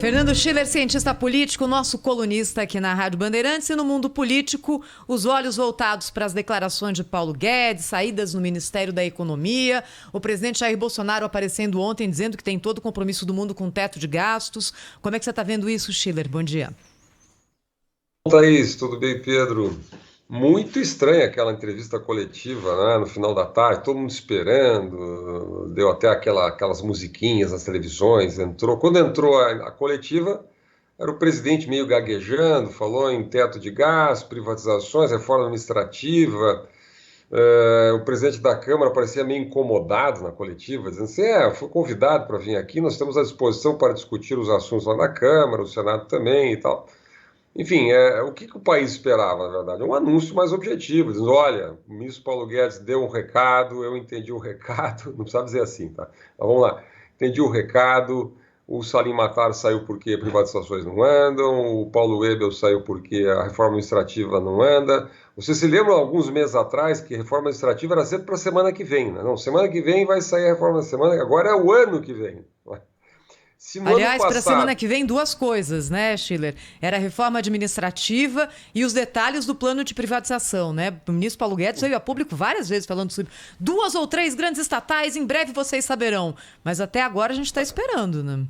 Fernando Schiller, cientista político, nosso colunista aqui na Rádio Bandeirantes. E no mundo político, os olhos voltados para as declarações de Paulo Guedes, saídas no Ministério da Economia, o presidente Jair Bolsonaro aparecendo ontem dizendo que tem todo o compromisso do mundo com o teto de gastos. Como é que você está vendo isso, Schiller? Bom dia. Thaís, tudo bem, Pedro? Muito estranha aquela entrevista coletiva, né, no final da tarde, todo mundo esperando, deu até aquelas musiquinhas nas televisões, quando entrou a coletiva, era o presidente meio gaguejando, falou em teto de gás, privatizações, reforma administrativa, o presidente da Câmara parecia meio incomodado na coletiva, dizendo assim, fui convidado para vir aqui, nós estamos à disposição para discutir os assuntos lá na Câmara, o Senado também e tal. Enfim, o que o país esperava, na verdade? Um anúncio mais objetivo, dizendo, olha, o ministro Paulo Guedes deu um recado, eu entendi o recado, não precisava dizer assim, tá? Mas vamos lá, entendi o recado, o Salim Matar saiu porque privatizações não andam, o Paulo Webel saiu porque a reforma administrativa não anda. Você se lembra, alguns meses atrás, que a reforma administrativa era sempre para a semana que vem, né? Não, semana que vem vai sair a reforma da semana, agora é o ano que vem. Se no ano Aliás, para a passado... semana que vem, duas coisas, né, Schiller? Era a reforma administrativa e os detalhes do plano de privatização, né? O ministro Paulo Guedes veio a público várias vezes falando sobre 2 ou 3 grandes estatais, em breve vocês saberão. Mas até agora a gente está esperando, né?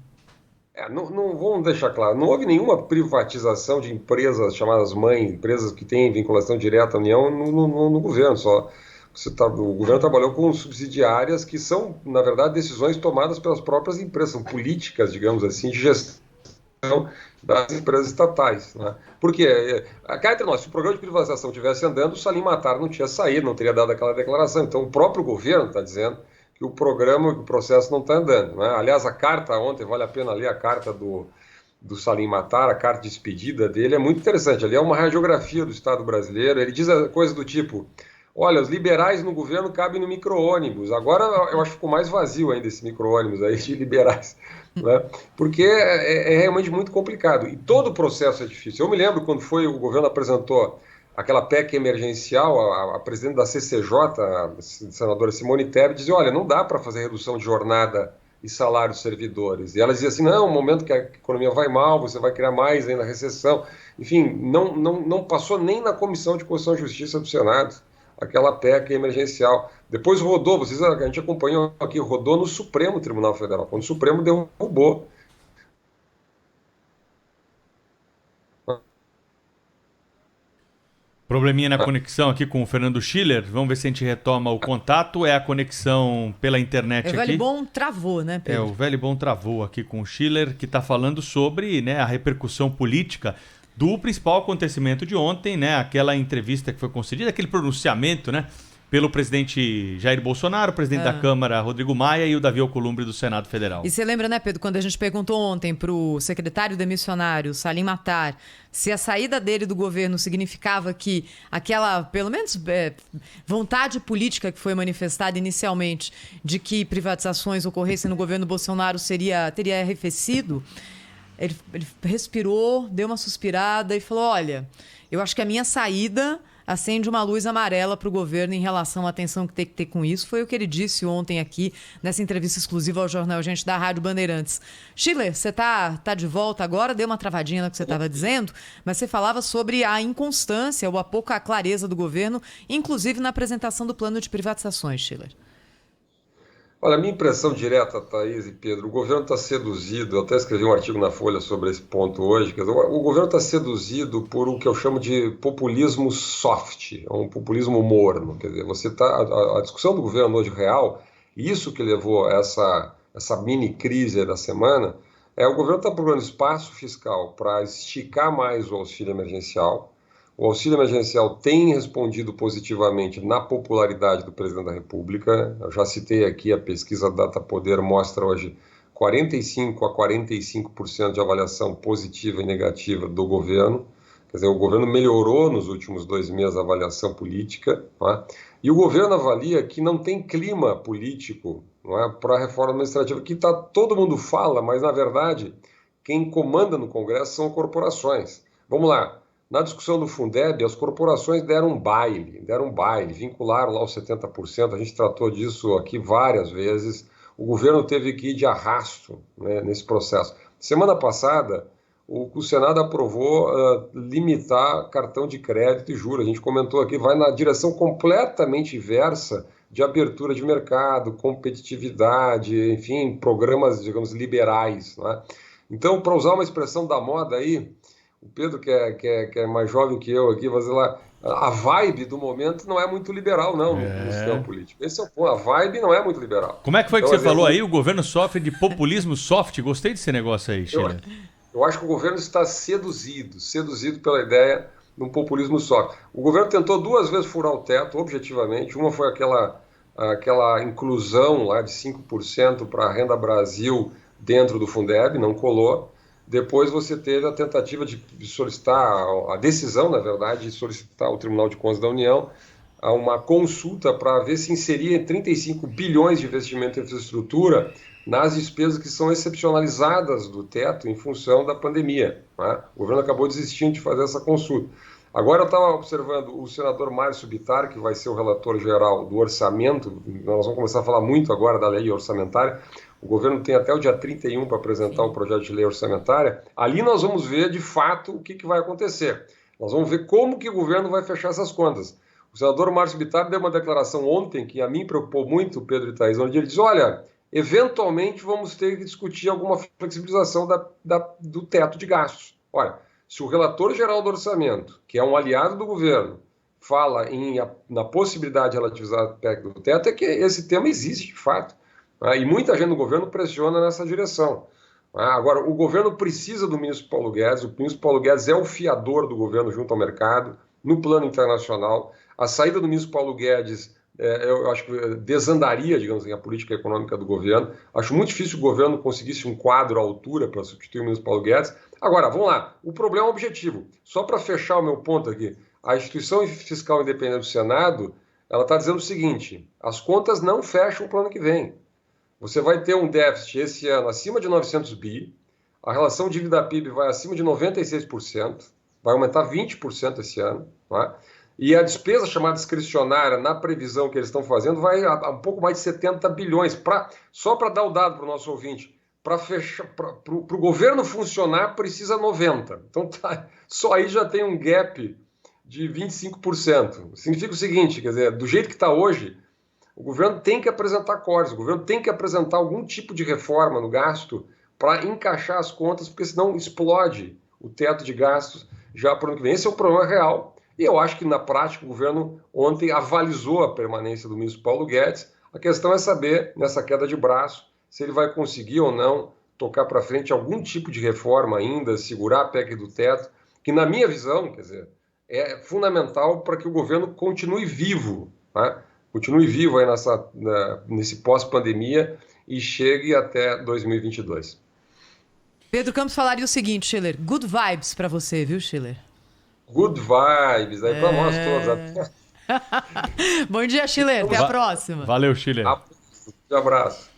Não vamos deixar claro, não houve nenhuma privatização de empresas chamadas mãe, empresas que têm vinculação direta à União no governo, só. O governo trabalhou com subsidiárias que são, na verdade, decisões tomadas pelas próprias empresas, são políticas, digamos assim, de gestão das empresas estatais, né? Porque, cá entre nós, se o programa de privatização estivesse andando, o Salim Matar não tinha saído, não teria dado aquela declaração. Então, o próprio governo está dizendo que o programa, que o processo não está andando, né? Aliás, a carta ontem, vale a pena ler a carta do Salim Matar, a carta de despedida dele, é muito interessante. Ali é uma radiografia do Estado brasileiro, ele diz coisa do tipo... Olha, os liberais no governo cabem no micro-ônibus. Agora eu acho que ficou mais vazio ainda esse micro-ônibus aí de liberais, né? Porque é realmente muito complicado. E todo o processo é difícil. Eu me lembro quando o governo apresentou aquela PEC emergencial, a presidente da CCJ, a senadora Simone Tebet, dizia, olha, não dá para fazer redução de jornada e salário dos servidores. E ela dizia assim, não, no momento que a economia vai mal, você vai criar mais ainda recessão. Enfim, não passou nem na Comissão de Constituição e Justiça do Senado aquela PEC emergencial. Depois rodou, a gente acompanhou aqui, rodou no Supremo Tribunal Federal, quando o Supremo derrubou. Probleminha na conexão aqui com o Fernando Schiller. Vamos ver se a gente retoma o contato. É a conexão pela internet aqui. O velho bom travou, né, Pedro? O velho bom travou aqui com o Schiller, que está falando sobre, né, a repercussão política do principal acontecimento de ontem, né? Aquela entrevista que foi concedida, aquele pronunciamento, né? Pelo presidente Jair Bolsonaro, presidente da Câmara, Rodrigo Maia, e o Davi Alcolumbre do Senado Federal. E você lembra, né, Pedro, quando a gente perguntou ontem para o secretário demissionário, Salim Matar, se a saída dele do governo significava que aquela, pelo menos, vontade política que foi manifestada inicialmente de que privatizações ocorressem no governo Bolsonaro teria arrefecido. Ele respirou, deu uma suspirada e falou, olha, eu acho que a minha saída acende uma luz amarela para o governo em relação à atenção que tem que ter com isso. Foi o que ele disse ontem aqui, nessa entrevista exclusiva ao Jornal Gente da Rádio Bandeirantes. Schiller, você tá de volta agora, deu uma travadinha no que você estava dizendo, mas você falava sobre a inconstância ou a pouca clareza do governo, inclusive na apresentação do plano de privatizações, Schiller. Olha, a minha impressão direta, Thaís e Pedro, o governo está seduzido, eu até escrevi um artigo na Folha sobre esse ponto hoje, quer dizer, o governo está seduzido por o que eu chamo de populismo soft, um populismo morno, quer dizer, a discussão do governo hoje real, isso que levou a essa mini crise da semana, o governo está procurando espaço fiscal para esticar mais o auxílio emergencial. O auxílio emergencial tem respondido positivamente na popularidade do presidente da República. Eu já citei aqui, a pesquisa Datapoder mostra hoje 45% a 45% de avaliação positiva e negativa do governo. Quer dizer, o governo melhorou nos últimos 2 meses a avaliação política, não é? E o governo avalia que não tem clima político, não é, para a reforma administrativa, que todo mundo fala, mas na verdade quem comanda no Congresso são corporações. Vamos lá. Na discussão do Fundeb, as corporações deram um baile, vincularam lá os 70%, a gente tratou disso aqui várias vezes, o governo teve que ir de arrasto, né, nesse processo. Semana passada, o Senado aprovou limitar cartão de crédito e juros. A gente comentou aqui, vai na direção completamente inversa de abertura de mercado, competitividade, enfim, programas, digamos, liberais, né? Então, para usar uma expressão da moda aí, o Pedro, que é mais jovem que eu aqui, vai dizer lá, a vibe do momento não é muito liberal, não, no sistema político. Esse é o ponto, a vibe não é muito liberal. Como é que foi então, que você falou aí? O governo sofre de populismo soft? Gostei desse negócio aí, Schiller. Eu acho que o governo está seduzido pela ideia de um populismo soft. O governo tentou 2 vezes furar o teto, objetivamente. Uma foi aquela inclusão lá de 5% para a Renda Brasil dentro do Fundeb, não colou. Depois você teve a tentativa de solicitar, a decisão, na verdade, de solicitar ao Tribunal de Contas da União uma consulta para ver se inseria 35 bilhões de investimento em infraestrutura nas despesas que são excepcionalizadas do teto em função da pandemia, né? O governo acabou desistindo de fazer essa consulta. Agora eu estava observando o senador Márcio Bittar, que vai ser o relator geral do orçamento, nós vamos começar a falar muito agora da lei orçamentária. O governo tem até o dia 31 para apresentar o projeto de lei orçamentária. Ali nós vamos ver, de fato, o que vai acontecer. Nós vamos ver como que o governo vai fechar essas contas. O senador Márcio Bittar deu uma declaração ontem, que a mim preocupou muito, Pedro e Thaís, onde ele diz, olha, eventualmente vamos ter que discutir alguma flexibilização do teto de gastos. Olha, se o relator geral do orçamento, que é um aliado do governo, fala na possibilidade de relativizar o PEC do teto, é que esse tema existe de fato. E muita gente no governo pressiona nessa direção. Agora, o governo precisa do ministro Paulo Guedes, o ministro Paulo Guedes é o fiador do governo junto ao mercado, no plano internacional. A saída do ministro Paulo Guedes, eu acho que desandaria, digamos assim, a política econômica do governo. Acho muito difícil o governo conseguisse um quadro à altura para substituir o ministro Paulo Guedes. Agora, vamos lá, o problema é objetivo. Só para fechar o meu ponto aqui, a instituição fiscal independente do Senado, ela está dizendo o seguinte, as contas não fecham para o ano que vem. Você vai ter um déficit esse ano acima de 900 bi, a relação dívida-PIB vai acima de 96%, vai aumentar 20% esse ano, né? E a despesa chamada discricionária, na previsão que eles estão fazendo, vai a um pouco mais de 70 bilhões. Só para dar o dado para o nosso ouvinte, para o governo funcionar, precisa 90. Então, só aí já tem um gap de 25%. Significa o seguinte, quer dizer, do jeito que está hoje, o governo tem que apresentar cortes, o governo tem que apresentar algum tipo de reforma no gasto para encaixar as contas, porque senão explode o teto de gastos já para o ano que vem. Esse é o problema real. E eu acho que, na prática, o governo ontem avalizou a permanência do ministro Paulo Guedes. A questão é saber, nessa queda de braço, se ele vai conseguir ou não tocar para frente algum tipo de reforma ainda, segurar a PEC do teto, que, na minha visão, quer dizer, é fundamental para que o governo continue vivo, tá? Continue vivo aí nesse pós-pandemia e chegue até 2022. Pedro Campos falaria o seguinte, Schiller, good vibes para você, viu, Schiller? Good vibes, aí para nós todos. Bom dia, Schiller. Até a próxima. Valeu, Schiller. Um abraço.